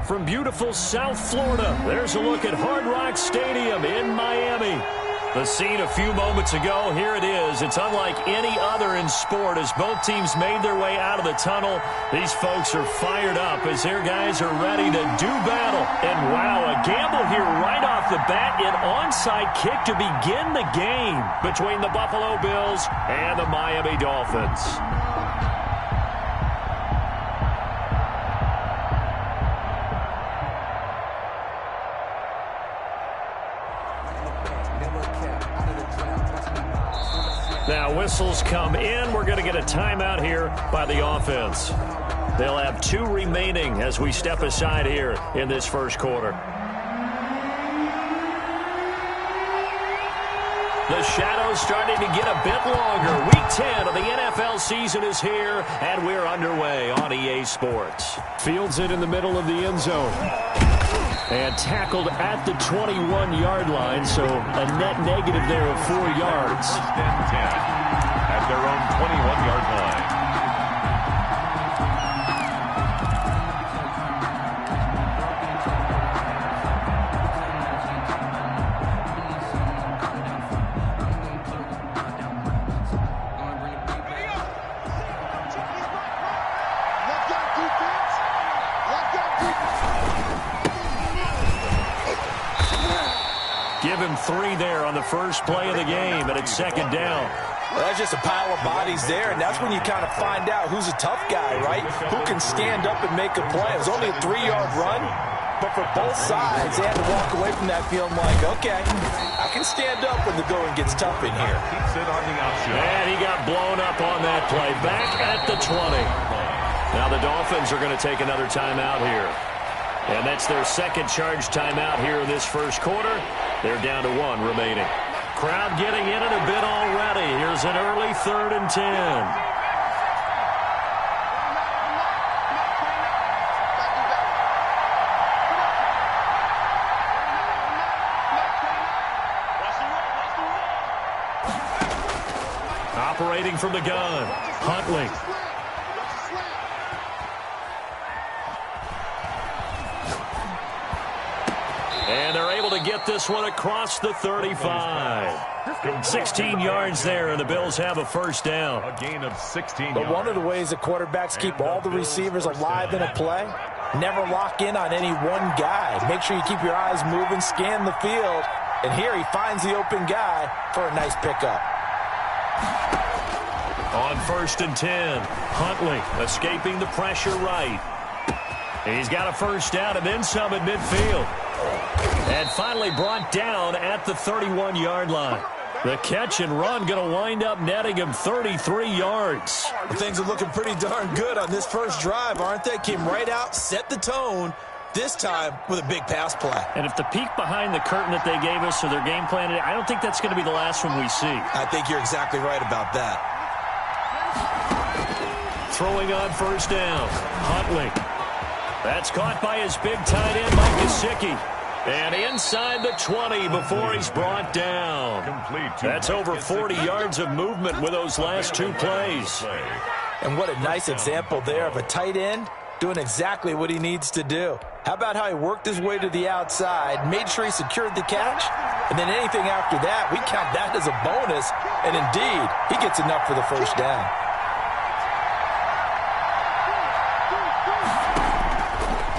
from beautiful South Florida. There's a look at Hard Rock Stadium in Miami. The scene a few moments ago, here it is. It's unlike any other in sport as both teams made their way out of the tunnel. These folks are fired up as their guys are ready to do battle. And wow, a gamble here right off the bat. An onside kick to begin the game between the Buffalo Bills and the Miami Dolphins. Now whistles come in. We're going to get a timeout here by the offense. They'll have 2 remaining as we step aside here in this first quarter. The shadow's starting to get a bit longer. Week 10 of the NFL season is here, and we're underway on EA Sports. Fields it in the middle of the end zone. And tackled at the 21-yard line, so a net negative there of 4 yards. First and 10 at their own 21-yard line. Give him 3 there on the first play of the game, and it's second down. Well, that's just a pile of bodies there, and that's when you kind of find out who's a tough guy, right? Who can stand up and make a play. It was only a 3-yard run, but for both sides, they had to walk away from that feeling like, okay, I can stand up when the going gets tough in here. Keeps it on the outside. And he got blown up on that play. Back at the 20. Now the Dolphins are going to take another timeout here. And that's their second charge timeout here in this first quarter. They're down to 1 remaining. Crowd getting in it a bit already. Here's an early 3rd and 10. Operating from the gun, Huntley. And they're able to get this one across the 35. 16 yards there, and the Bills have a first down. A gain of 16 But yards. one of the ways the quarterbacks keep all the receivers alive in a play, never lock in on any one guy. Make sure you keep your eyes moving, scan the field. And here he finds the open guy for a nice pickup. On 1st and 10, Huntley escaping the pressure right. He's got a first down and then some at midfield. And finally brought down at the 31-yard line. The catch and run going to wind up netting him 33 yards. Things are looking pretty darn good on this first drive, aren't they? Came right out, set the tone, this time with a big pass play. And if the peek behind the curtain that they gave us or their game plan, I don't think that's going to be the last one we see. I think you're exactly right about that. Throwing on first down, Huntley. That's caught by his big tight end, Mike Gesicki. And inside the 20 before he's brought down. That's over 40 yards of movement with those last 2 plays. And what a nice example there of a tight end doing exactly what he needs to do. How about how he worked his way to the outside, made sure he secured the catch, and then anything after that, we count that as a bonus. And indeed, he gets enough for the first down.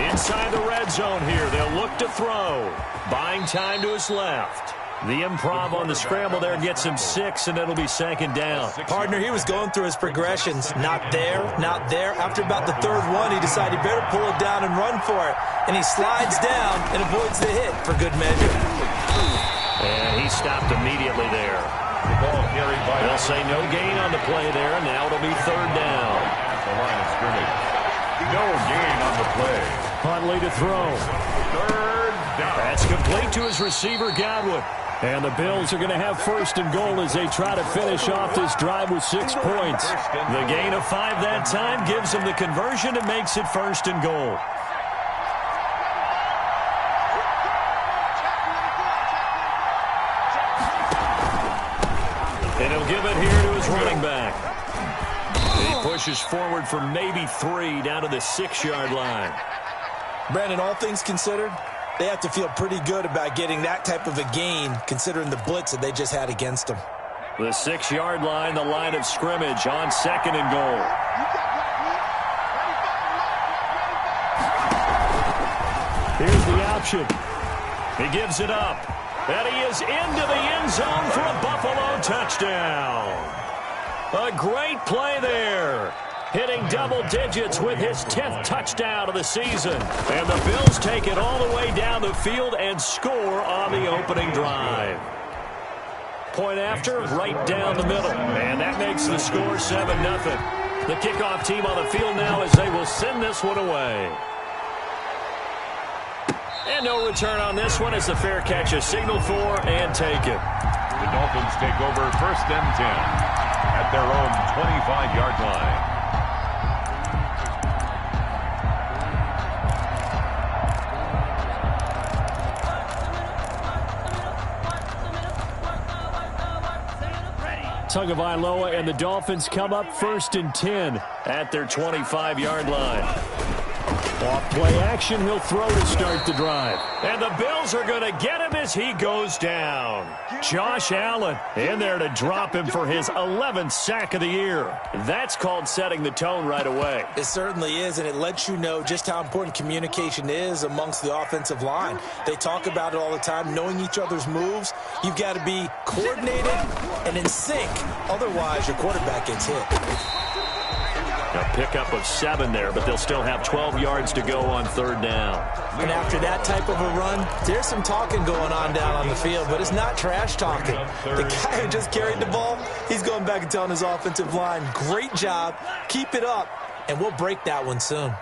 Inside the red zone here, they'll look to throw. Buying time to his left. The improv on the scramble there gets him 6, and it'll be second down. Partner, he was going through his progressions. Not there, not there. After about the 3rd one, he decided he better pull it down and run for it. And he slides down and avoids the hit for good measure. And he stopped immediately there. They'll say no gain on the play there, and now it'll be 3rd down. The line of scrimmage. No gain on the play. Huntley to throw. 3rd down. That's complete to his receiver, Godwin. And the Bills are going to have 1st and goal as they try to finish off this drive with 6 points. The gain of 5 that time gives them the conversion and makes it 1st and goal. And he'll give it here to his running back. He pushes forward for maybe 3 down to the 6-yard line. Brandon, all things considered, they have to feel pretty good about getting that type of a gain considering the blitz that they just had against them. The 6-yard line, the line of scrimmage on 2nd and goal. Here's the option. He gives it up. And he is into the end zone for a Buffalo touchdown. A great play there. Hitting double digits with his 10th touchdown of the season. And the Bills take it all the way down the field and score on the opening drive. Point after, right down the middle. And that makes the score 7-0. The kickoff team on the field now as they will send this one away. And no return on this one as the fair catch is signaled for and taken. The Dolphins take over 1st and 10 at their own 25-yard line. Tagovailoa and the Dolphins come up 1st and 10 at their 25-yard line. Off play action, he'll throw to start the drive. And the Bills are going to get him as he goes down. Josh Allen in there to drop him for his 11th sack of the year. That's called setting the tone right away. It certainly is, and it lets you know just how important communication is amongst the offensive line. They talk about it all the time, knowing each other's moves. You've got to be coordinated and in sync. Otherwise, your quarterback gets hit. A pickup of 7 there, but they'll still have 12 yards to go on 3rd down. And after that type of a run, there's some talking going on down on the field, but it's not trash talking. The guy who just carried the ball, he's going back and telling his offensive line, great job, keep it up, and we'll break that one soon.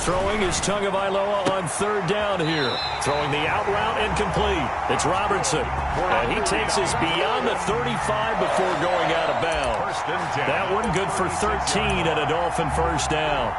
Throwing is Tagovailoa on 3rd down here. Throwing the out route incomplete. It's Robertson. And he takes us beyond the 35 before going out of bounds. That one good for 13 and a Dolphin 1st down.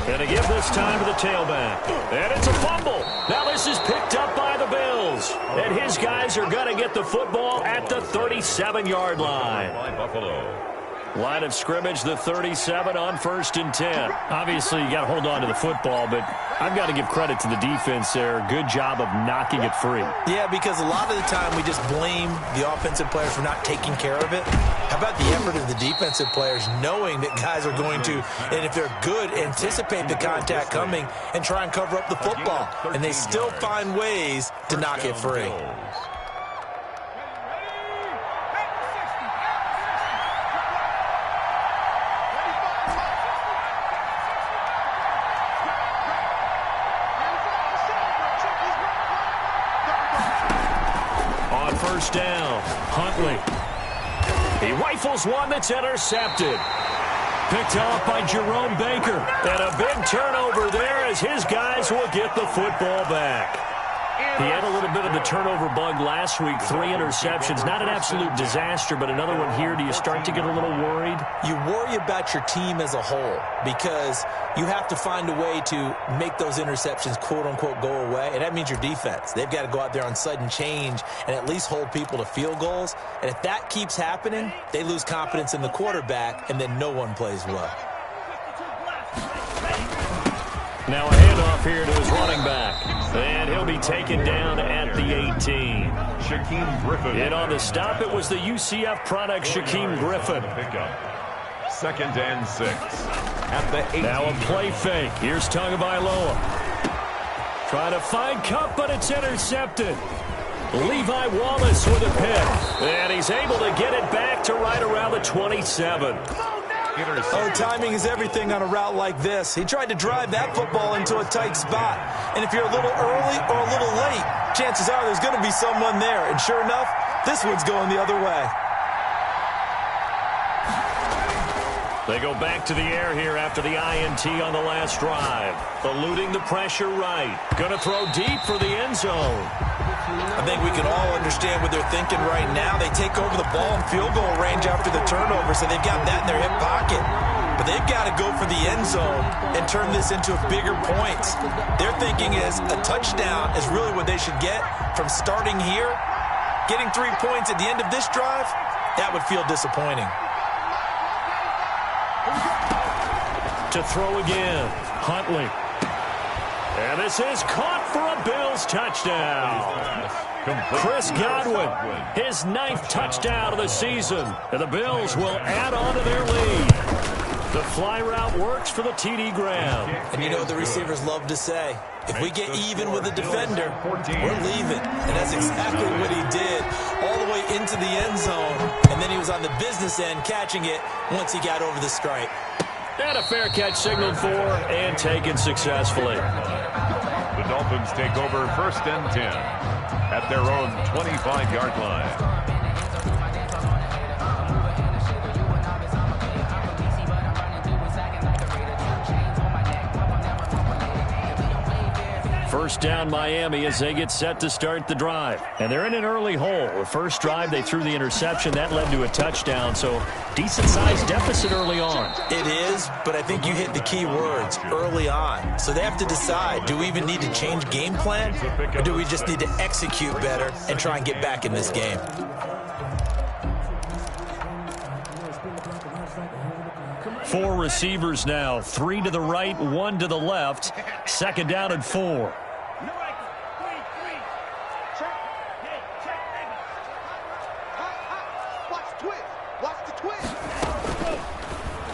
And to give this time to the tailback. And it's a fumble. Now this is picked up by the Bills. And his guys are going to get the football at the 37-yard line. Buffalo. Line of scrimmage, the 37 on 1st and 10. Obviously, you got to hold on to the football, but I've got to give credit to the defense there. Good job of knocking it free. Yeah, because a lot of the time we just blame the offensive players for not taking care of it. How about the effort of the defensive players knowing that guys are going to, and if they're good, anticipate the contact coming and try and cover up the football. And they still find ways to knock it free. First down, Huntley. He rifles one that's intercepted. Picked off by Jerome Baker. And a big turnover there as his guys will get the football back. He had a little bit of the turnover bug last week. 3 interceptions. Not an absolute disaster, but another one here. Do you start to get a little worried? You worry about your team as a whole because you have to find a way to make those interceptions, quote-unquote, go away. And that means your defense. They've got to go out there on sudden change and at least hold people to field goals. And if that keeps happening, they lose confidence in the quarterback, and then no one plays well. Now a handoff here to his running back. And he'll be taken down at the 18. Shaquem Griffin. And on the stop, it was the UCF product, Shaquem Griffin. 2nd and 6 at the 18. Now a play fake. Here's Tagovailoa. Trying to find Cup, but it's intercepted. Levi Wallace with a pick. And he's able to get it back to right around the 27. Oh, timing is everything on a route like this. He tried to drive that football into a tight spot. And if you're a little early or a little late, chances are there's going to be someone there. And sure enough, this one's going the other way. They go back to the air here after the INT on the last drive. Eluding the pressure right. Going to throw deep for the end zone. I think we can all understand what they're thinking right now. They take over the ball in field goal range after the turnover, so they've got that in their hip pocket. but they've got to go for the end zone and turn this into bigger points. Their thinking is a touchdown is really what they should get from starting here. Getting 3 points at the end of this drive, that would feel disappointing. To throw again, Huntley. And this is caught for a Bills touchdown. Chris Godwin, his 9th touchdown of the season. And the Bills will add on to their lead. The fly route works for the TD Graham. And you know what the receivers love to say? If we get even with a defender, we're leaving. And that's exactly what he did all the way into the end zone. And then he was on the business end catching it once he got over the stripe. And a fair catch signaled for and taken successfully. The Dolphins take over 1st and 10 at their own 25-yard line. First down Miami as they get set to start the drive. And they're in an early hole. The first drive they threw the interception. That led to a touchdown. So decent-sized deficit early on. It is, but I think you hit the key words, early on. So they have to decide, do we even need to change game plan? Or do we just need to execute better and try and get back in this game? Four receivers now. 3 to the right, 1 to the left. Second down and 4.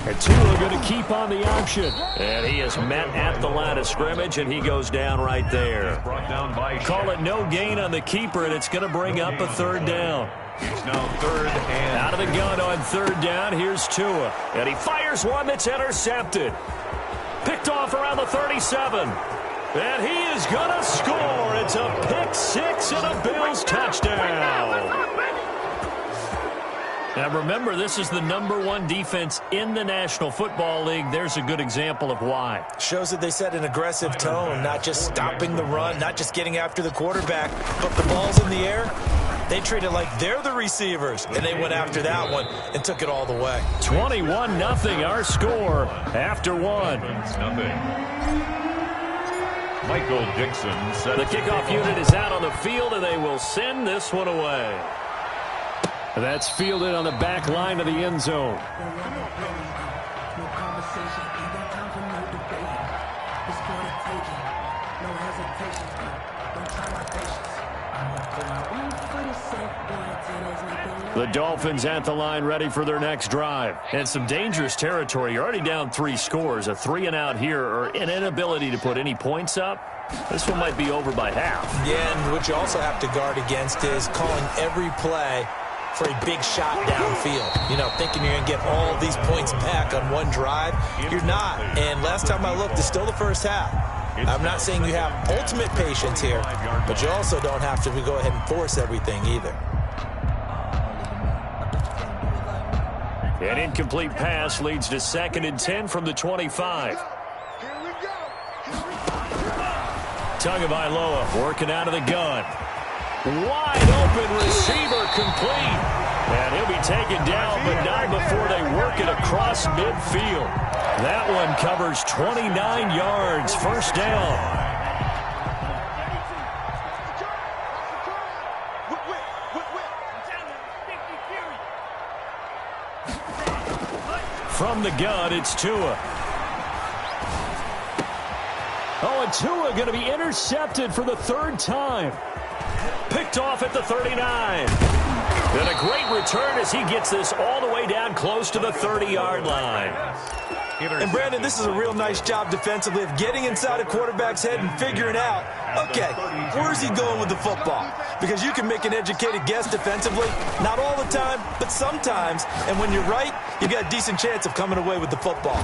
And Tua going to keep on the option. And he is met at the line of scrimmage, and he goes down right there. Call it no gain on the keeper, and it's going to bring up a third down. It's now 3rd and out of the gun on 3rd down. Here's Tua. And he fires one that's intercepted. Picked off around the 37. And he is going to score. It's a pick 6 and a Bills touchdown. Now remember, this is the #1 defense in the National Football League. There's a good example of why. Shows that they set an aggressive tone, not just stopping the run, not just getting after the quarterback, but the ball's in the air. They treat it like they're the receivers, and they went after that one and took it all the way. 21-0 our score after 1. Michael Dixon set the kickoff unit is out on the field, and they will send this one away. That's fielded on the back line of the end zone. The Dolphins at the line ready for their next drive. And some dangerous territory. You're already down 3 scores. A 3-and-out here or an inability to put any points up. This one might be over by half. Yeah, and what you also have to guard against is calling every play for a big shot downfield. You know, thinking you're going to get all of these points back on one drive. You're not. And last time I looked, it's still the first half. I'm not saying you have ultimate patience here, but you also don't have to go ahead and force everything either. An incomplete pass leads to 2nd and 10 from the 25. Tagovailoa working out of the gun. Wide open receiver complete. And he'll be taken down, but not before they work it across midfield. That one covers 29 yards. First down. From the gun, it's Tua. Oh, and Tua going to be intercepted for the 3rd time. Picked off at the 39. And a great return as he gets this all the way down close to the 30-yard line. And, Brandon, this is a real nice job defensively of getting inside a quarterback's head and figuring out, okay, where's he going with the football? Because you can make an educated guess defensively, not all the time, but sometimes. And when you're right, you've got a decent chance of coming away with the football.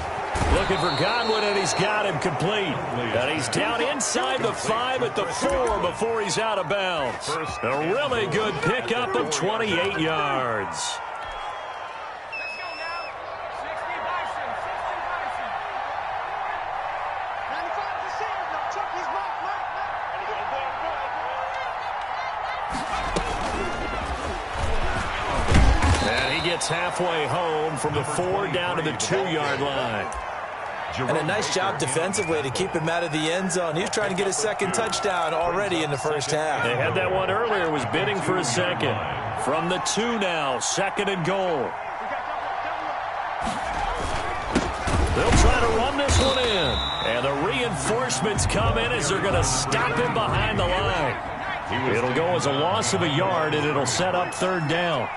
Looking for Godwin, and he's got him complete. And he's down inside the 5 at the 4 before he's out of bounds. A really good pickup of 28 yards. gets halfway home from the 4 down to the 2-yard line. And a nice job defensively to keep him out of the end zone. He was trying to get a second touchdown already in the first half. They had that one earlier, was bidding for a second. From the 2 now, 2nd and goal. They'll try to run this one in. And the reinforcements come in as they're going to stop him behind the line. It'll go as a loss of a yard, and it'll set up 3rd down.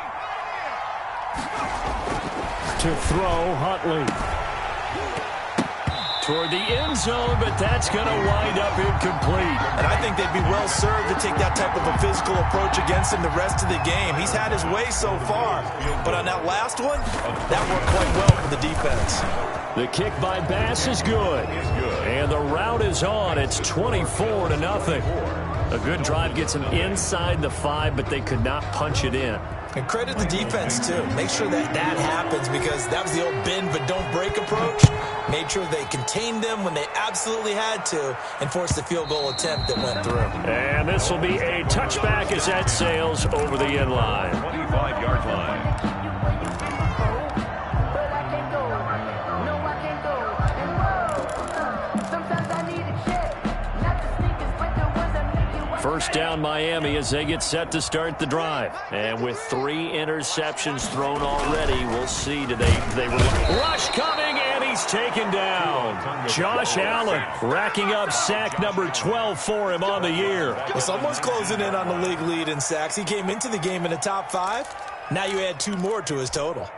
To throw, Huntley. Toward the end zone, but that's going to wind up incomplete. And I think they'd be well served to take that type of a physical approach against him the rest of the game. He's had his way so far, but on that last one, that worked quite well for the defense. The kick by Bass is good. And the route is on. It's 24-0. A good drive gets them inside the 5, but they could not punch it in. And credit the defense, too. Make sure that happens, because that was the old bend but don't break approach. Made sure they contained them when they absolutely had to and forced the field goal attempt that went through. And this will be a touchback as that sails over the end line. 25-yard line. First down Miami as they get set to start the drive. And with 3 interceptions thrown already, we'll see today. They rush coming, and he's taken down. Josh Allen racking up sack number 12 for him on the year. It's almost closing in on the league lead in sacks. He came into the game in the top 5. Now you add 2 more to his total.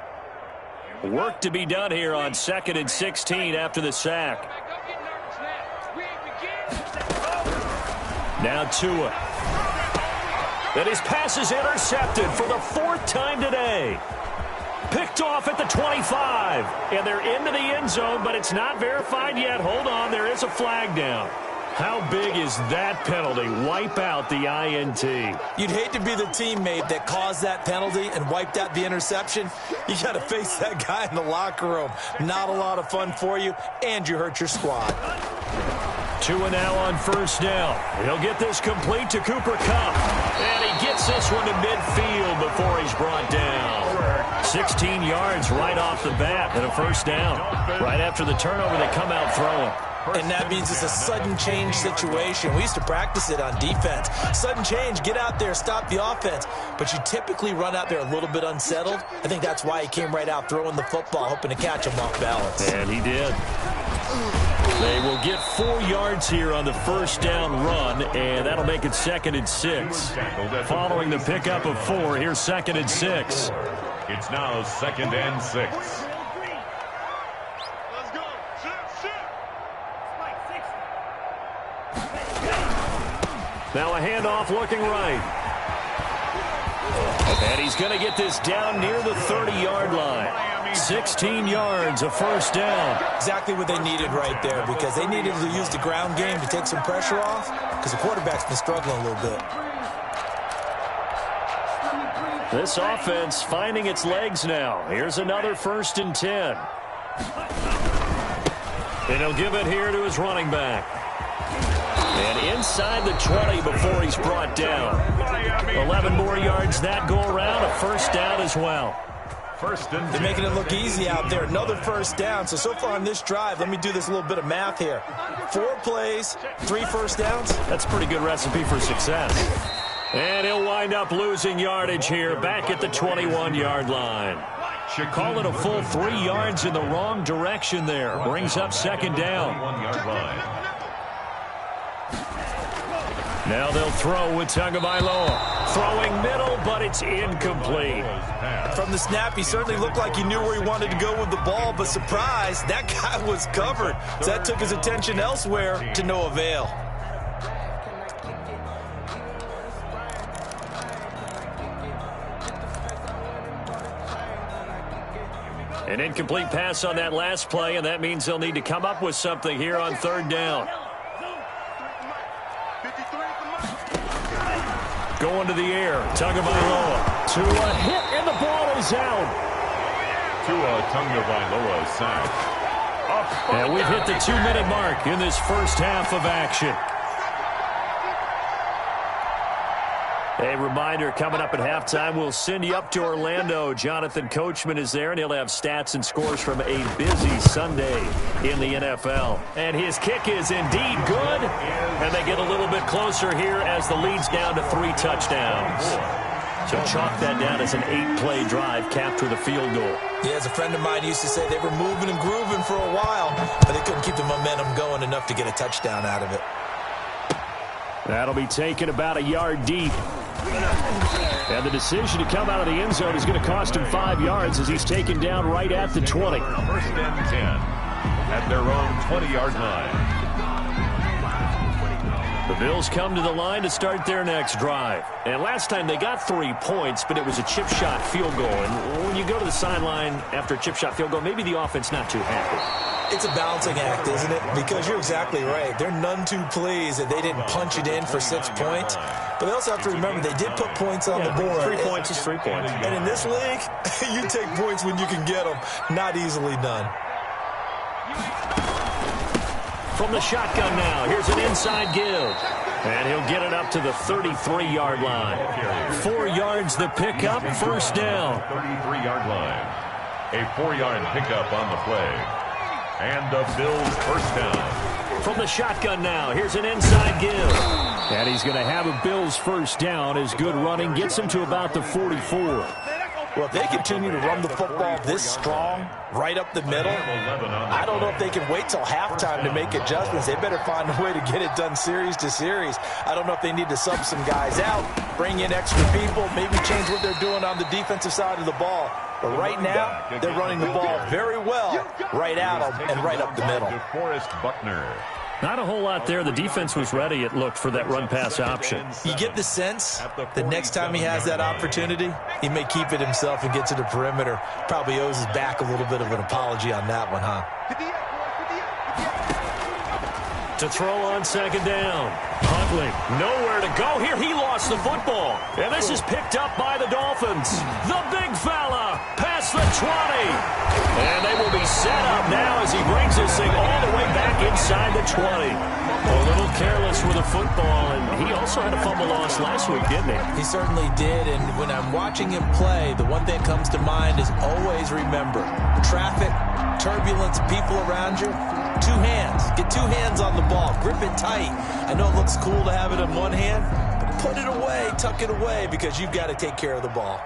Work to be done here on 2nd and 16 after the sack. Now Tua. And his pass is intercepted for the 4th time today. Picked off at the 25. And they're into the end zone, but it's not verified yet. Hold on, there is a flag down. How big is that penalty? Wipe out the INT. You'd hate to be the teammate that caused that penalty and wiped out the interception. You got to face that guy in the locker room. Not a lot of fun for you, and you hurt your squad. Tua now on first down. He'll get this complete to Cooper Kupp. And he gets this one to midfield before he's brought down. 16 yards right off the bat and a first down. Right after the turnover, they come out throwing. And that means it's a sudden change situation. We used to practice it on defense. Sudden change, get out there, stop the offense. But you typically run out there a little bit unsettled. I think that's why he came right out throwing the football, hoping to catch him off balance. And he did. They will get 4 yards here on the first down run, and that'll make it 2nd and 6. Following the pickup of 4, here's 2nd and 6. It's now 2nd and 6. Now a handoff looking right. And he's going to get this down near the 30-yard line. 16 yards, a first down. Exactly what they needed right there, because they needed to use the ground game to take some pressure off, because the quarterback's been struggling a little bit. This offense finding its legs now. Here's another 1st and 10. And he'll give it here to his running back. And inside the 20 before he's brought down. 11 more yards that go around, a first down as well. They're making it look easy out there. Another first down. So far on this drive, let me do this little bit of math here. 4 plays, 3 first downs. That's a pretty good recipe for success. And he'll wind up losing yardage here back at the 21-yard line. Should call it a full 3 yards in the wrong direction there. Brings up 2nd down. 1-yard line. Now they'll throw with Tagovailoa. Throwing middle, but it's incomplete. From the snap, he certainly looked like he knew where he wanted to go with the ball, but surprise, that guy was covered. So that took his attention elsewhere to no avail. An incomplete pass on that last play, and that means they'll need to come up with something here on 3rd down. Going to the air, Tagovailoa. Tua hit, and the ball is out. Tua Tagovailoa sacked. And we've hit the 2-minute mark in this first half of action. A reminder, coming up at halftime, we'll send you up to Orlando. Jonathan Coachman is there, and he'll have stats and scores from a busy Sunday in the NFL. And his kick is indeed good, and they get a little bit closer here as the lead's down to 3 touchdowns. So chalk that down as an 8-play drive, capped with a field goal. Yeah, as a friend of mine used to say, they were moving and grooving for a while, but they couldn't keep the momentum going enough to get a touchdown out of it. That'll be taken about a yard deep. And the decision to come out of the end zone is going to cost him 5 yards as he's taken down right at the 20. First and 10 at their own 20-yard line. The Bills come to the line to start their next drive. And last time they got 3 points, but it was a chip shot field goal. And when you go to the sideline after a chip shot field goal, maybe the offense not too happy. It's a balancing act, isn't it? Because you're exactly right. They're none too pleased that they didn't punch it in for 6 points. But they also have to remember they did put points on the board. 3 points is 3 points. And in this league, you take points when you can get them. Not easily done. From the shotgun now, here's an inside give. And he'll get it up to the 33-yard line. 4 yards the pickup, first down. 33-yard line. A 4-yard pickup on the play. And the Bills first down. From the shotgun now, here's an inside give. And he's going to have a Bills first down as good running gets him to about the 44. Well, if they continue to run the football this strong, right up the middle, I don't know if they can wait till halftime to make adjustments. They better find a way to get it done series to series. I don't know if they need to sub some guys out, bring in extra people, maybe change what they're doing on the defensive side of the ball. But right now, they're running the ball very well right at them and right up the middle. DeForest Buckner. Not a whole lot there. The defense was ready, it looked, for that run-pass option. You get the sense that next time he has that opportunity, he may keep it himself and get to the perimeter. Probably owes his back a little bit of an apology on that one, huh? To throw on second down. Huntley, nowhere to go here. He lost the football. And this is picked up by the Dolphins. The big fella past the 20. And they will be set up now as he brings this thing all the way back inside the 20. A little careless with the football, and he also had a fumble loss last week, didn't he? He certainly did, and when I'm watching him play, the one thing that comes to mind is always remember, traffic, turbulence, people around you, 2 hands. Get 2 hands on the ball. Grip it tight. I know it looks cool to have it in one hand, but put it away, tuck it away, because you've got to take care of the ball.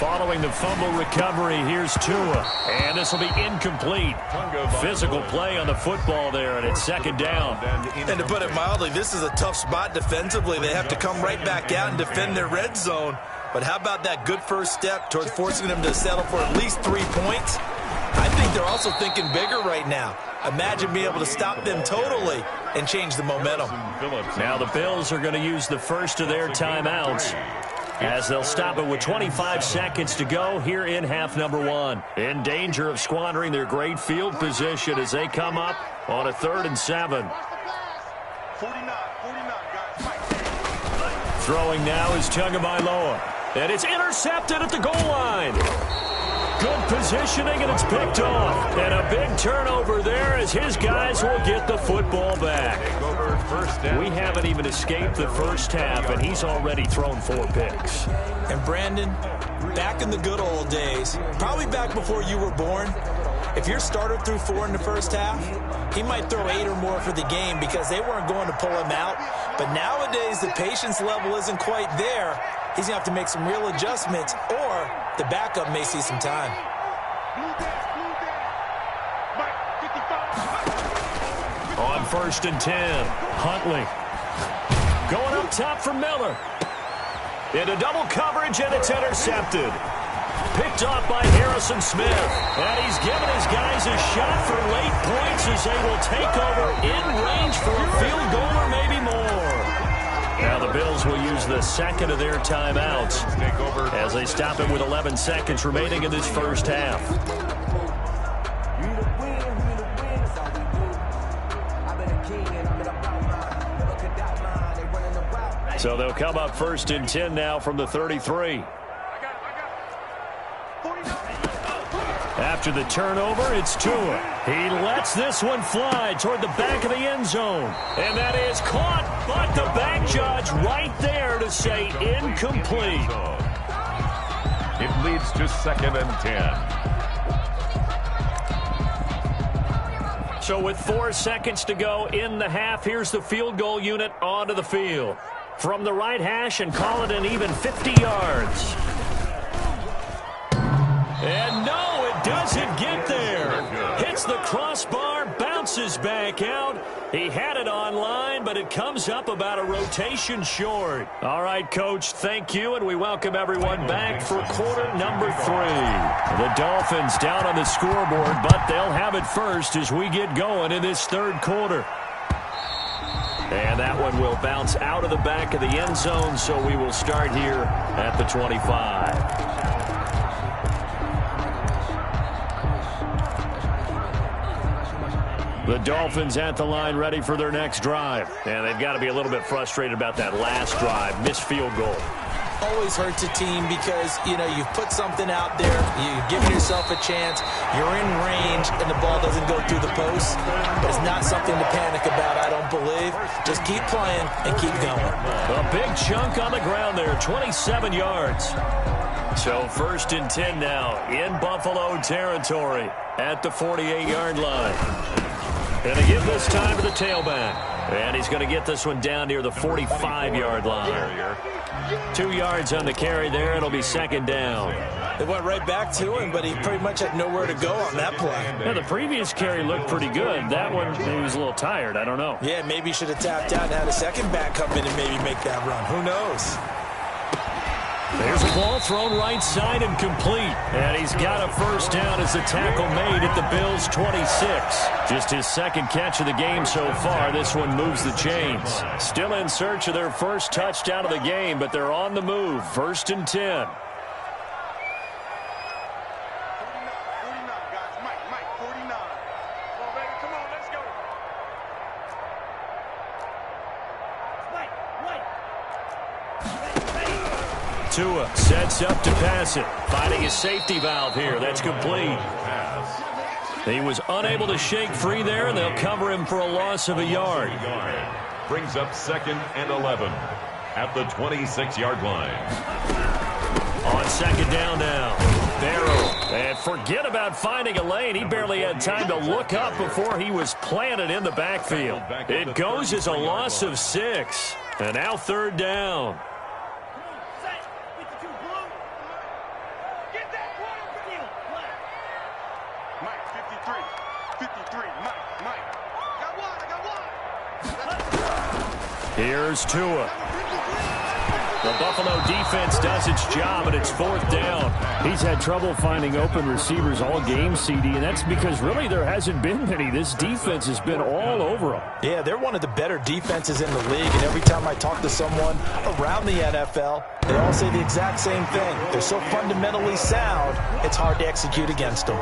Following the fumble recovery, here's Tua. And this will be incomplete. Physical play on the football there, and it's second down. And to put it mildly, this is a tough spot defensively. They have to come right back out and defend their red zone. But how about that good first step towards forcing them to settle for at least 3 points? I think they're also thinking bigger right now. Imagine being able to stop them totally and change the momentum. Now the Bills are going to use the first of their timeouts, as they'll stop it with 25 seconds to go here in half number 1. In danger of squandering their great field position as they come up on a 3rd and 7. Throwing now is Tagovailoa. And it's intercepted at the goal line. Good positioning, and it's picked off. And a big turnover there as his guys will get the football back. We haven't even escaped the first half, and he's already thrown 4 picks. And Brandon, back in the good old days, probably back before you were born, if your starter threw 4 in the first half, he might throw 8 or more for the game because they weren't going to pull him out. But nowadays, the patience level isn't quite there. He's going to have to make some real adjustments, or the backup may see some time. On 1st and 10, Huntley. Going up top for Miller. Into double coverage, and it's intercepted. Picked off by Harrison Smith. And he's given his guys a shot for late points as they will take over in range for a field goal or maybe more. Now the Bills will use the second of their timeouts as they stop it with 11 seconds remaining in this first half. So they'll come up 1st and 10 now from the 33. After After the turnover, it's Tua. He lets this one fly toward the back of the end zone. And that is caught, but the back judge right there to say incomplete. It leads to 2nd and 10. So with 4 seconds to go in the half, here's the field goal unit onto the field. From the right hash and call it an even 50 yards. And no, it doesn't get there. Hits the crossbar, bounces back out. He had it online, but it comes up about a rotation short. All right, Coach, thank you, and we welcome everyone back for quarter number 3. The Dolphins down on the scoreboard, but they'll have it first as we get going in this 3rd quarter. And that one will bounce out of the back of the end zone, so we will start here at the 25. The Dolphins at the line ready for their next drive. And they've got to be a little bit frustrated about that last drive. Missed field goal. Always hurts a team because, you've put something out there. You've given yourself a chance. You're in range, and the ball doesn't go through the post. But it's not something to panic about, I don't believe. Just keep playing and keep going. A big chunk on the ground there, 27 yards. So 1st and 10 now in Buffalo territory at the 48-yard line. And they give this time to the tailback. And he's going to get this one down near the 45-yard line. 2 yards on the carry there. It'll be 2nd down. They went right back to him, but he pretty much had nowhere to go on that play. Yeah, the previous carry looked pretty good. That one, he was a little tired. I don't know. Yeah, maybe he should have tapped out and had a second back come in and maybe make that run. Who knows? There's a ball thrown right side and complete. And he's got a 1st down as the tackle made at the Bills' 26. Just his 2nd catch of the game so far. This one moves the chains. Still in search of their 1st touchdown of the game, but they're on the move. 1st and 10. Tua sets up to pass it. Finding his safety valve here. That's complete. He was unable to shake free there, and they'll cover him for a loss of a yard. Brings up 2nd and 11 at the 26-yard line. On 2nd down now. Barrow. And forget about finding a lane. He barely had time to look up before he was planted in the backfield. It goes as a loss of 6. And now 3rd down. Here's Tua. The Buffalo defense does its job, and it's 4th down. He's had trouble finding open receivers all game, CD, and that's because really there hasn't been many. This defense has been all over them. Yeah, they're one of the better defenses in the league, and every time I talk to someone around the NFL, they all say the exact same thing. They're so fundamentally sound, it's hard to execute against them.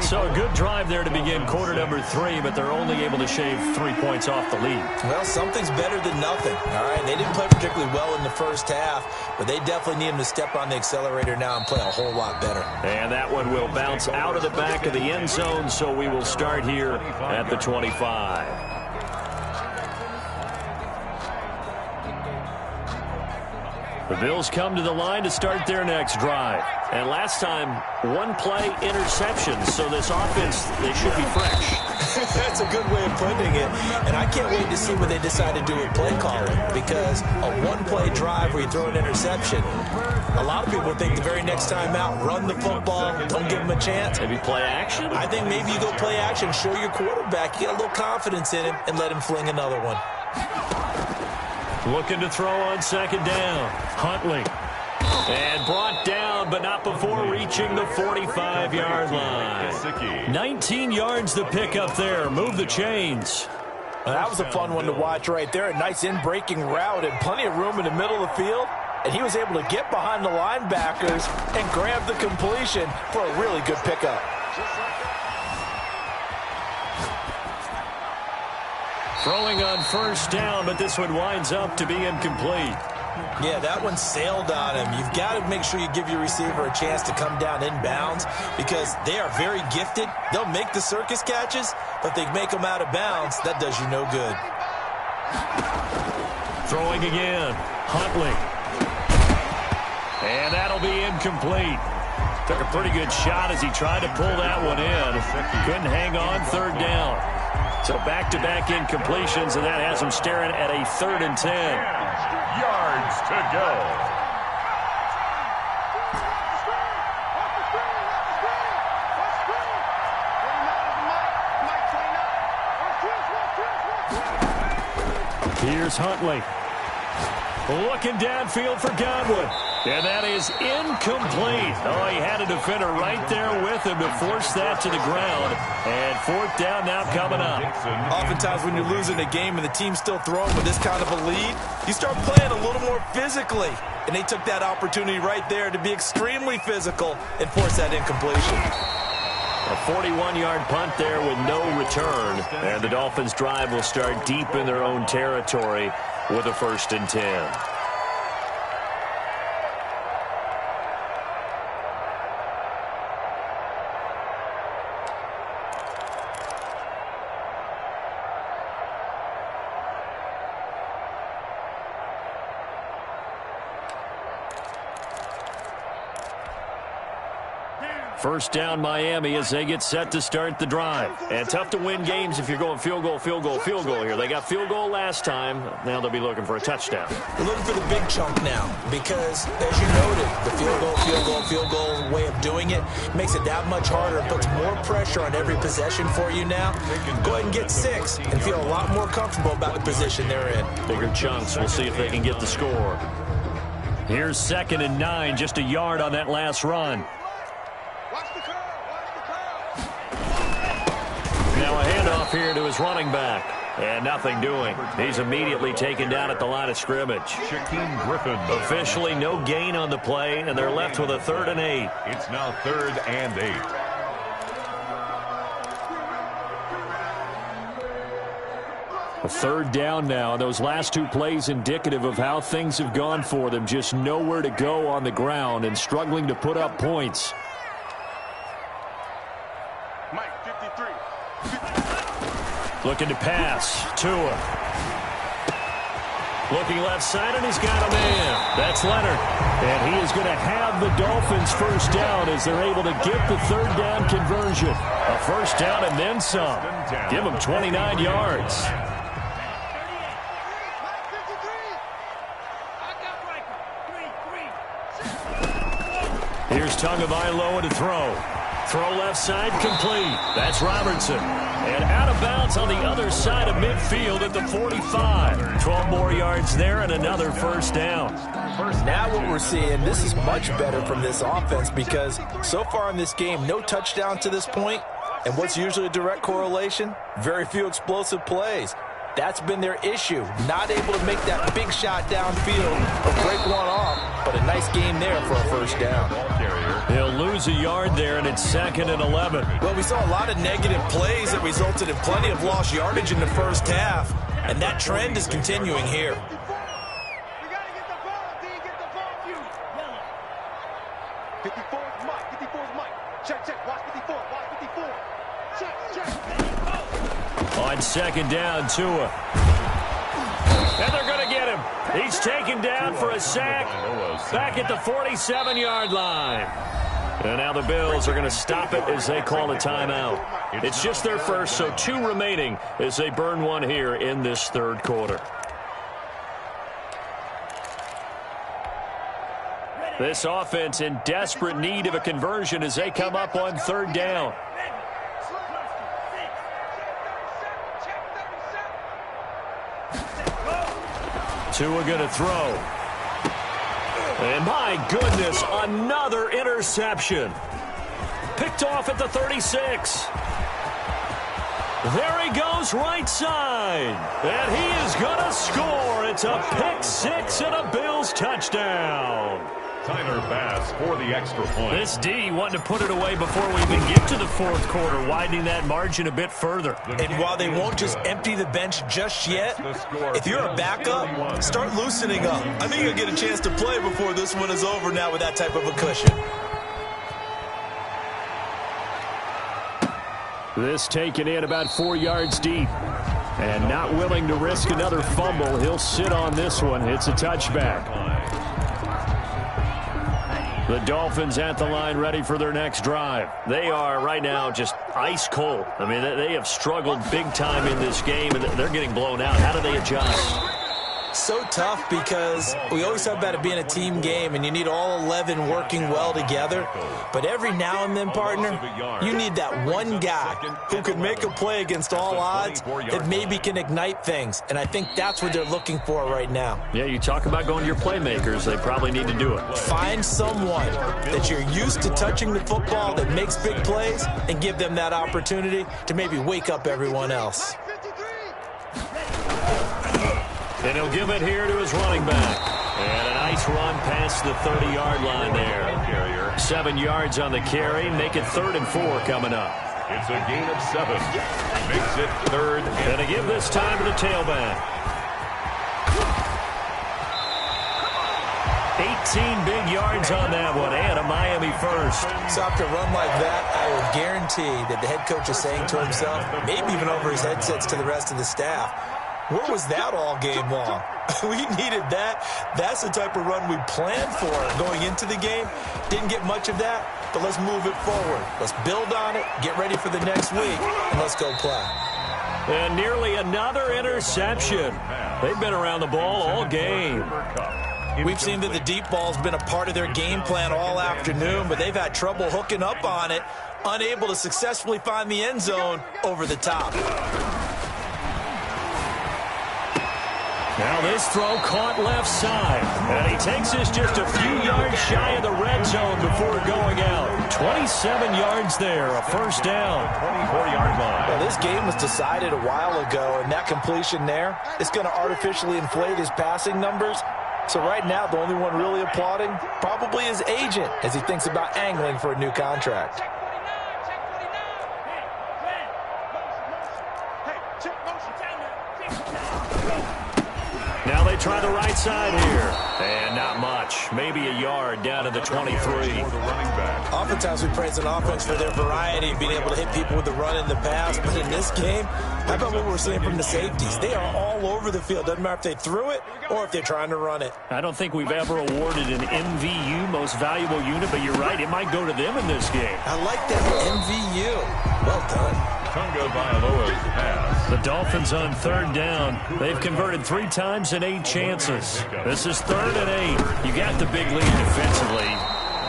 So a good drive there to begin quarter number 3, but they're only able to shave 3 points off the lead. Well, something's better than nothing, all right? They didn't play particularly well in the first half, but they definitely need him to step on the accelerator now and play a whole lot better. And that one will bounce out of the back of the end zone, so we will start here at the 25. The Bills come to the line to start their next drive. And last time, 1-play interception, so this offense, they should be fresh. That's a good way of putting it. And I can't wait to see what they decide to do with play calling, because a 1-play drive where you throw an interception, a lot of people think the very next time out, run the football, don't give them a chance. Maybe play action? I think maybe you go play action, show your quarterback, you get a little confidence in him, and let him fling another one. Looking to throw on 2nd down. Huntley. And brought down, but not before reaching the 45-yard line. 19 yards to pick up there. Move the chains. That was a fun one to watch right there. A nice in-breaking route and plenty of room in the middle of the field. And he was able to get behind the linebackers and grab the completion for a really good pickup. Throwing on 1st down, but this one winds up to be incomplete. Yeah, that one sailed on him. You've got to make sure you give your receiver a chance to come down inbounds because they are very gifted. They'll make the circus catches, but if they make them out of bounds, that does you no good. Throwing again. Huntley. And that'll be incomplete. Took a pretty good shot as he tried to pull that one in. Couldn't hang on third down. So back-to-back incompletions, and that has him staring at a 3rd and 10. Yards to go. Here's Huntley. Looking downfield for Godwin. And that is incomplete. Oh, he had a defender right there with him to force that to the ground. And 4th down now coming up. Oftentimes when you're losing a game and the team's still throwing with this kind of a lead, you start playing a little more physically. And they took that opportunity right there to be extremely physical and force that incompletion. A 41-yard punt there with no return. And the Dolphins' drive will start deep in their own territory with a 1st and 10. First down Miami as they get set to start the drive. And tough to win games if you're going field goal, field goal, field goal here. They got field goal last time. Now they'll be looking for a touchdown. They're looking for the big chunk now because, as you noted, the field goal, field goal, field goal way of doing it makes it that much harder. It puts more pressure on every possession for you now. Go ahead and get 6 and feel a lot more comfortable about the position they're in. Bigger chunks. We'll see if they can get the score. Here's 2nd and 9, just a yard on that last run. Now a handoff here to his running back. And nothing doing. He's immediately taken down at the line of scrimmage. Shaquem Griffin. Officially no gain on the play, and they're left with a 3rd and 8. It's now 3rd and 8. A 3rd down now. Those last 2 plays indicative of how things have gone for them. Just nowhere to go on the ground and struggling to put up points. Looking to pass. Tua. Looking left side, and he's got a man. That's Leonard. And he is going to have the Dolphins' first down as they're able to get the 3rd down conversion. A first down and then some. Give them 29 yards. Here's Tagovailoa to throw. Throw left side, complete. That's Robertson. And out of bounds on the other side of midfield at the 45. 12 more yards there and another first down. Now what we're seeing, this is much better from this offense because so far in this game, no touchdown to this point. And what's usually a direct correlation? Very few explosive plays. That's been their issue. Not able to make that big shot downfield or break one off, but a nice game there for a first down. He'll lose a yard there, and it's 2nd and 11. Well, we saw a lot of negative plays that resulted in plenty of lost yardage in the first half, and that trend is continuing here. On 2nd down, Tua. And they're going to get him. He's taken down for a sack back at the 47-yard line. And now the Bills are going to stop it as they call a timeout. It's just their first, so 2 remaining as they burn one here in this 3rd quarter. This offense in desperate need of a conversion as they come up on 3rd down. Tua going to throw. And my goodness, another interception. Picked off at the 36. There he goes right side. And he is going to score. It's a pick 6 and a Bills touchdown. Tyler Bass for the extra point. This D wanting to put it away before we even get to the fourth quarter, widening that margin a bit further. And while they won't just empty the bench just yet, if you're a backup, start loosening up. I think you'll get a chance to play before this one is over now with that type of a cushion. This taken in about 4 yards deep. And not willing to risk another fumble. He'll sit on this one. It's a touchback. The Dolphins at the line ready for their next drive. They are right now just ice cold. I mean, they have struggled big time in this game, and they're getting blown out. How do they adjust? So tough because we always talk about it being a team game and you need all 11 working well together. But every now and then, partner, you need that one guy who can make a play against all odds that maybe can ignite things. And I think that's what they're looking for right now. Yeah, you talk about going to your playmakers. They probably need to do it. Find someone that you're used to touching the football that makes big plays and give them that opportunity to maybe wake up everyone else. And he'll give it here to his running back. And a nice run past the 30-yard line there. 7 yards on the carry. Make it 3rd and 4 coming up. It's a gain of 7. Makes it 3rd. And to give this time to the tailback. 18 big yards on that one. And a Miami first. So after a run like that, I would guarantee that the head coach is saying to himself, maybe even over his headsets to the rest of the staff, where was that all game long? We needed that. That's the type of run we planned for going into the game. Didn't get much of that, but let's move it forward. Let's build on it, get ready for the next week, and let's go play. And nearly another interception. They've been around the ball all game. We've seen that the deep ball's been a part of their game plan all afternoon, but they've had trouble hooking up on it, unable to successfully find the end zone over the top. Now this throw caught left side. And he takes this just a few yards shy of the red zone before going out. 27 yards there, a first down. 24-yard line. Well, this game was decided a while ago, and that completion there is going to artificially inflate his passing numbers. So right now, the only one really applauding probably his agent as he thinks about angling for a new contract. Now they try the right side here. And not much. Maybe a yard down to the 23. Oftentimes we praise an offense for their variety of being able to hit people with the run and the pass. But in this game, how about what we're seeing from the safeties? They are all over the field. Doesn't matter if they threw it or if they're trying to run it. I don't think we've ever awarded an MVU, most valuable unit, but you're right. It might go to them in this game. I like that MVU. Well done. Tunga Bailoa's pass. The Dolphins on 3rd down. They've converted 3 times in 8 chances. This is 3rd and 8. You got the big lead defensively.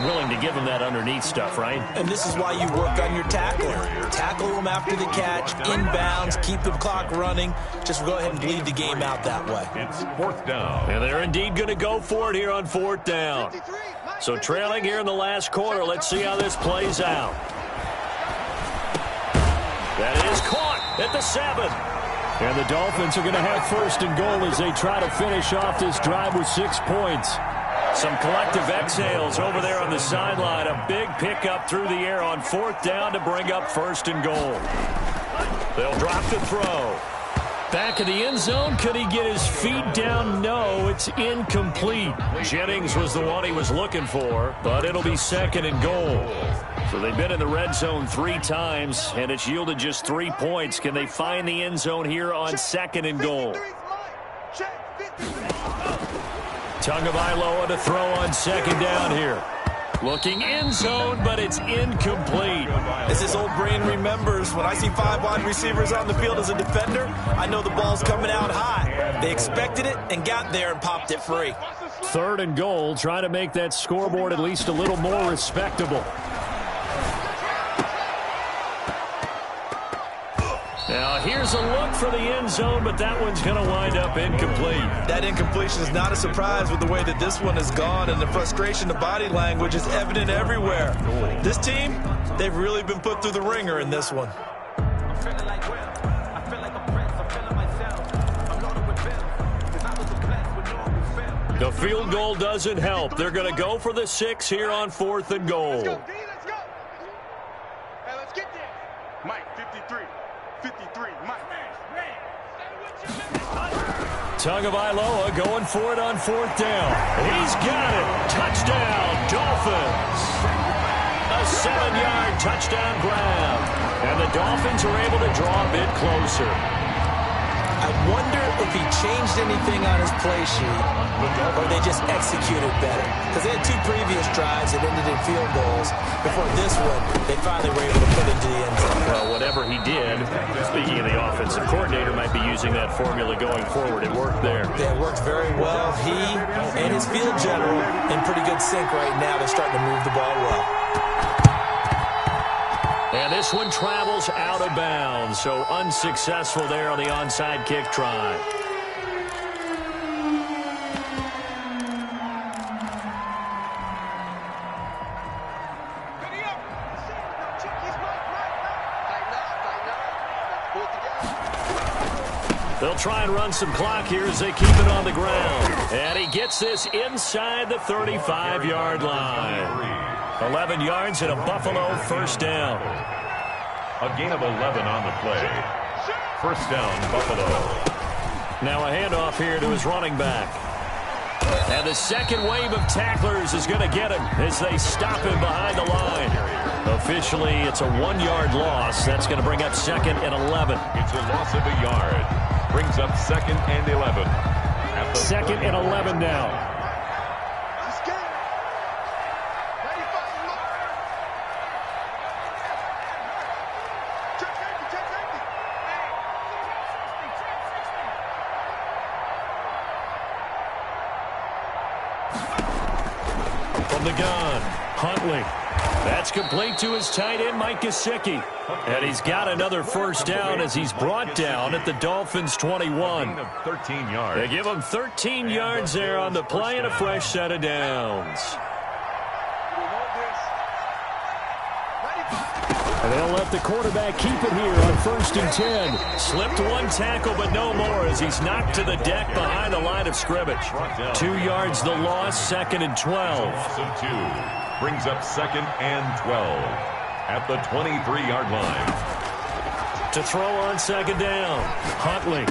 Willing to give them that underneath stuff, right? And this is why you work on your tackling. Tackle them after the catch, inbounds, keep the clock running. Just go ahead and bleed the game out that way. It's 4th down. And they're indeed going to go for it here on 4th down. So trailing here in the last quarter. Let's see how this plays out. That is caught at the 7. And the Dolphins are going to have 1st and goal as they try to finish off this drive with 6 points. Some collective exhales over there on the sideline. A big pickup through the air on 4th down to bring up 1st and goal. They'll drop the throw. Back in the end zone. Could he get his feet down? No, it's incomplete. Jennings was the one he was looking for, but it'll be 2nd and goal. So they've been in the red zone 3 times, and it's yielded just 3 points. Can they find the end zone here on 2nd and goal? Tunga Bailoa to throw on 2nd down here. Looking end zone, but it's incomplete. As his old brain remembers, when I see 5 wide receivers on the field as a defender, I know the ball's coming out high. They expected it and got there and popped it free. 3rd and goal, trying to make that scoreboard at least a little more respectable. Now, here's a look for the end zone, but that one's going to wind up incomplete. That incompletion is not a surprise with the way that this one has gone, and the frustration, the body language is evident everywhere. This team, they've really been put through the ringer in this one. The field goal doesn't help. They're going to go for the 6 here on 4th and goal. Let's go, D. Let's go. Hey, let's get there. Mike, 53. 53. Mike. Tagovailoa going for it on 4th down. He's got it. Touchdown, Dolphins. A 7-yard touchdown grab. And the Dolphins are able to draw a bit closer. I wonder if he changed anything on his play sheet or they just executed better. Because they had 2 previous drives that ended in field goals. Before this one, they finally were able to put it into the end zone. Well, whatever he did, speaking of the offensive coordinator, might be using that formula going forward. It worked there. Yeah, it worked very well. He and his field general in pretty good sync right now. They're starting to move the ball well. And this one travels out of bounds, so unsuccessful there on the onside kick try. They'll try and run some clock here as they keep it on the ground. And he gets this inside the 35-yard line. 11 yards and a Buffalo first down. A gain of 11 on the play. First down, Buffalo. Now a handoff here to his running back. And the second wave of tacklers is going to get him as they stop him behind the line. Officially, it's a 1-yard loss. That's going to bring up 2nd and 11. It's a loss of a yard. Brings up 2nd and 11. 2nd and 11 now. From the gun, Huntley. That's complete to his tight end, Mike Gesicki. And he's got another first down as he's brought down at the Dolphins' 21. 13 yards. They give him 13 yards there on the play and a fresh set of downs. And they'll let the quarterback keep it here on 1st and 10. Slipped one tackle, but no more as he's knocked to the deck behind the line of scrimmage. 2 yards the loss, 2nd and 12. Loss of 2. Brings up 2nd and 12 at the 23-yard line. To throw on 2nd down, Huntley.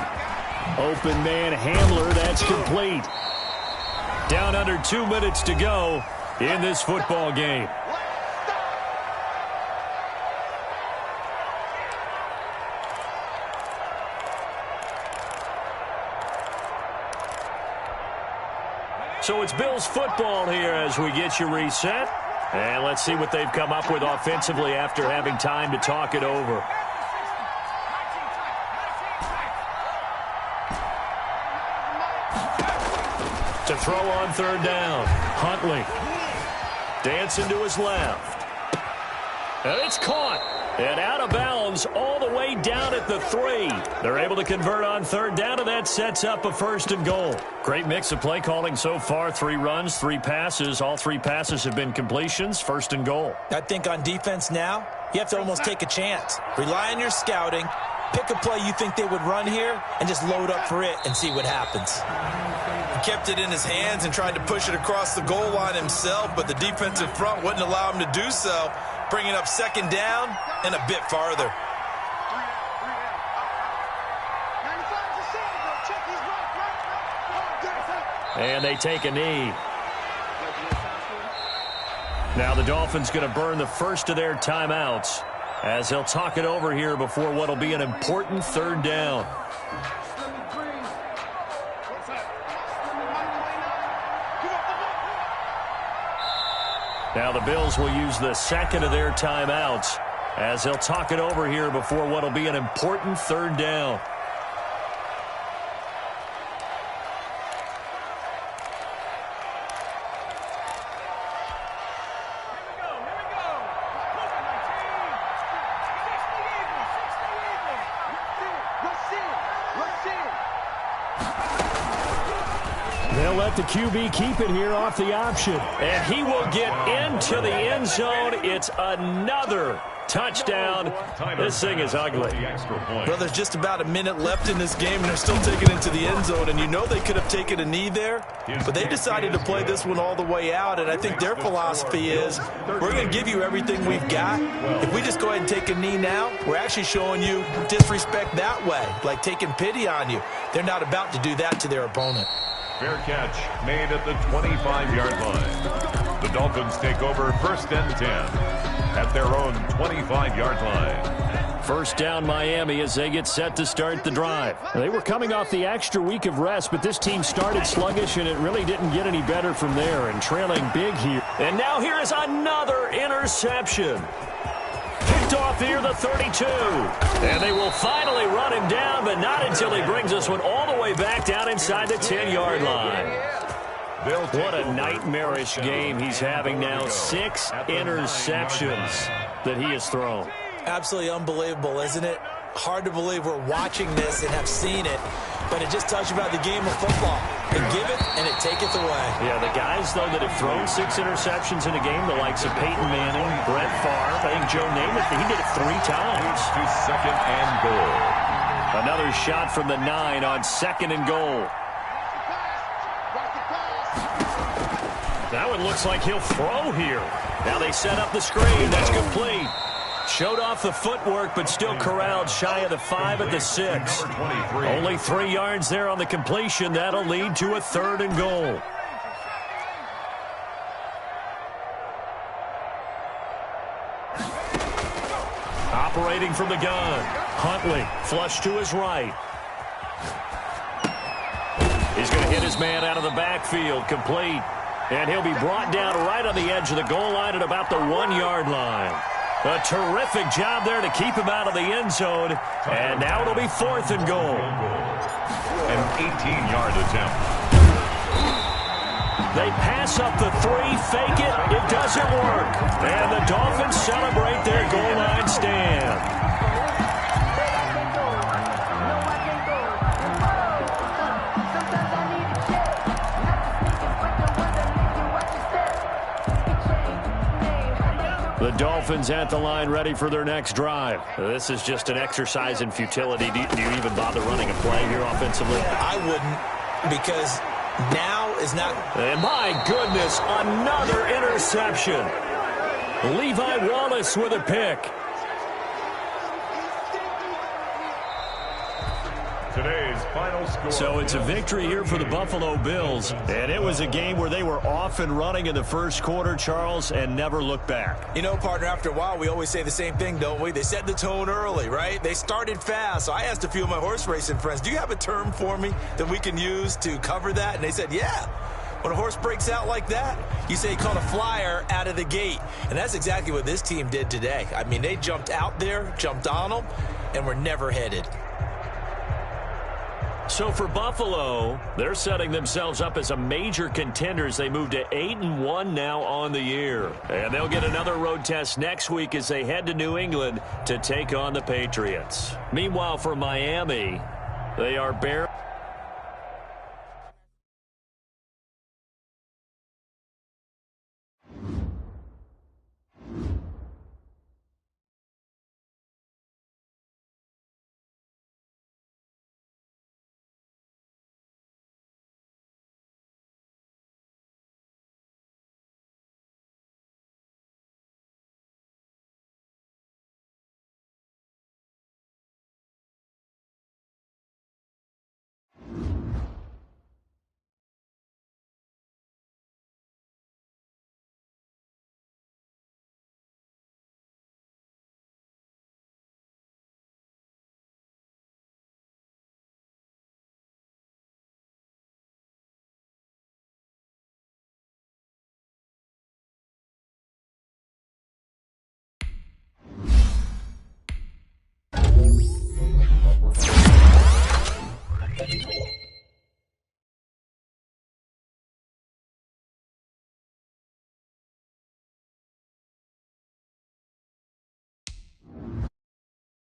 Open man Hamler, that's complete. Down under 2 minutes to go in this football game. So it's Bills football here as we get you reset. And let's see what they've come up with offensively after having time to talk it over. To throw on 3rd down, Huntley. Dancing to his left. And it's caught. And out of bounds all the way down at the 3. They're able to convert on 3rd down, and that sets up a 1st and goal. Great mix of play calling so far. 3 runs, 3 passes. All 3 passes have been completions. 1st and goal. I think on defense now, you have to almost take a chance. Rely on your scouting. Pick a play you think they would run here, and just load up for it and see what happens. He kept it in his hands and tried to push it across the goal line himself, but the defensive front wouldn't allow him to do so, bringing up 2nd down and a bit farther. And they take a knee. Now the Dolphins going to burn the first of their timeouts as they'll talk it over here before what will be an important 3rd down. Now the Bills will use the 2nd of their timeouts as they'll talk it over here before what will be an important 3rd down. let the QB keep it here off the option. And he will get into the end zone. It's another touchdown. This thing is ugly. Well, there's just about a minute left in this game, and they're still taking it to the end zone. And you know they could have taken a knee there, but they decided to play this one all the way out. And I think their philosophy is, we're going to give you everything we've got. If we just go ahead and take a knee now, we're actually showing you disrespect that way, like taking pity on you. They're not about to do that to their opponent. Fair catch made at the 25-yard line. The Dolphins take over 1st and 10 at their own 25-yard line. First down Miami as they get set to start the drive. They were coming off the extra week of rest, but this team started sluggish, and it really didn't get any better from there, and trailing big here. And now here is another interception. Picked off near the 32. And they will finally run him down, but not until he brings this one all the way back down inside the 10-yard line. What a nightmarish game he's having now. 6 interceptions that he has thrown. Absolutely unbelievable, isn't it? Hard to believe we're watching this and have seen it, but it just tells you about the game of football. They give it, and it taketh away. Yeah, the guys, though, that have thrown 6 interceptions in a game, the likes of Peyton Manning, Brett Favre, I think Joe Namath, he did it 3 times. To 2nd and goal. Another shot from the 9 on 2nd and goal. That one looks like he'll throw here. Now they set up the screen. That's complete. Showed off the footwork, but still corralled shy of the 5 at the 6. Only 3 yards there on the completion. That'll lead to a 3rd and goal. Operating from the gun. Huntley, flush to his right. He's going to hit his man out of the backfield. Complete. And he'll be brought down right on the edge of the goal line at about the 1-yard line. A terrific job there to keep him out of the end zone. And now it'll be 4th and goal. An 18-yard attempt. They pass up the 3, fake it. It doesn't work. And the Dolphins celebrate their goal line stand. The Dolphins at the line ready for their next drive. This is just an exercise in futility. Do you even bother running a play here offensively? I wouldn't, because now is not... And my goodness, another interception. Levi Wallace with a pick. Today's final score. So it's a victory here for the Buffalo Bills. And it was a game where they were off and running in the first quarter, Charles, and never looked back. You know, partner, after a while, we always say the same thing, don't we? They set the tone early, right? They started fast. So I asked a few of my horse racing friends, do you have a term for me that we can use to cover that? And they said, yeah. When a horse breaks out like that, you say he caught a flyer out of the gate. And that's exactly what this team did today. I mean, they jumped out there, jumped on them, and were never headed. So for Buffalo, they're setting themselves up as a major contender as they move to 8-1 now on the year. And they'll get another road test next week as they head to New England to take on the Patriots. Meanwhile, for Miami, they are barely...